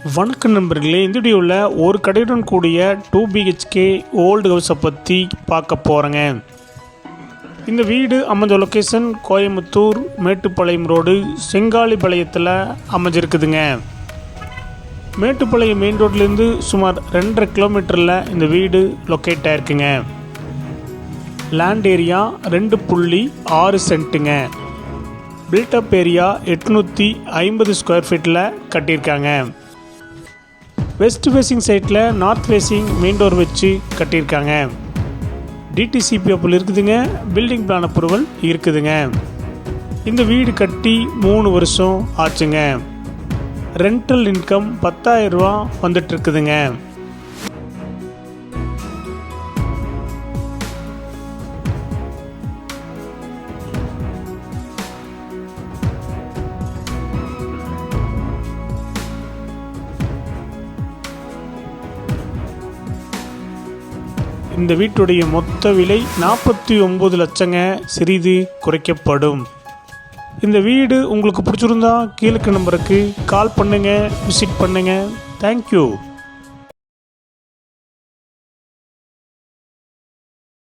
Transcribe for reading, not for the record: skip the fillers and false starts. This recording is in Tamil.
வணக்கம் நண்பர்களே, இந்த வீடியோவில் ஒரு கடையுடன் கூடிய 2 BHK ஓல்டு ஹவுஸை பற்றி பார்க்க போகிறேங்க. இந்த வீடு அமைஞ்ச லொக்கேஷன் கோயம்புத்தூர் மேட்டுப்பாளையம் ரோடு செங்காலிபாளையத்தில் அமைஞ்சிருக்குதுங்க. மேட்டுப்பாளையம் மெயின் ரோட்லேருந்து சுமார் 2.5 கிலோமீட்டரில் இந்த வீடு லொக்கேட் ஆகிருக்குங்க. லேண்ட் ஏரியா 2.6 சென்ட்டுங்க. பில்டப் ஏரியா 850 ஸ்கொயர் ஃபீட்டில் கட்டியிருக்காங்க. வெஸ்ட் ஃபேஸிங் சைட்டில் நார்த் ஃபேஸிங் மெயின் டோர் வச்சு கட்டியிருக்காங்க. டிடிசிபி அப்ரூவல் இருக்குதுங்க. பில்டிங் பிளான் அப்ரூவல் இருக்குதுங்க. இந்த வீடு கட்டி 3 வருஷம் ஆச்சுங்க. ரெண்டல் இன்கம் 10,000 ரூபா வந்துட்டுருக்குதுங்க. இந்த வீட்டுடைய மொத்த விலை 49 லட்சங்க. சிறிது குறைக்கப்படும். இந்த வீடு உங்களுக்கு பிடிச்சிருந்தா கீழே நம்பருக்கு கால் பண்ணுங்கள், விசிட் பண்ணுங்கள். தேங்க்யூ.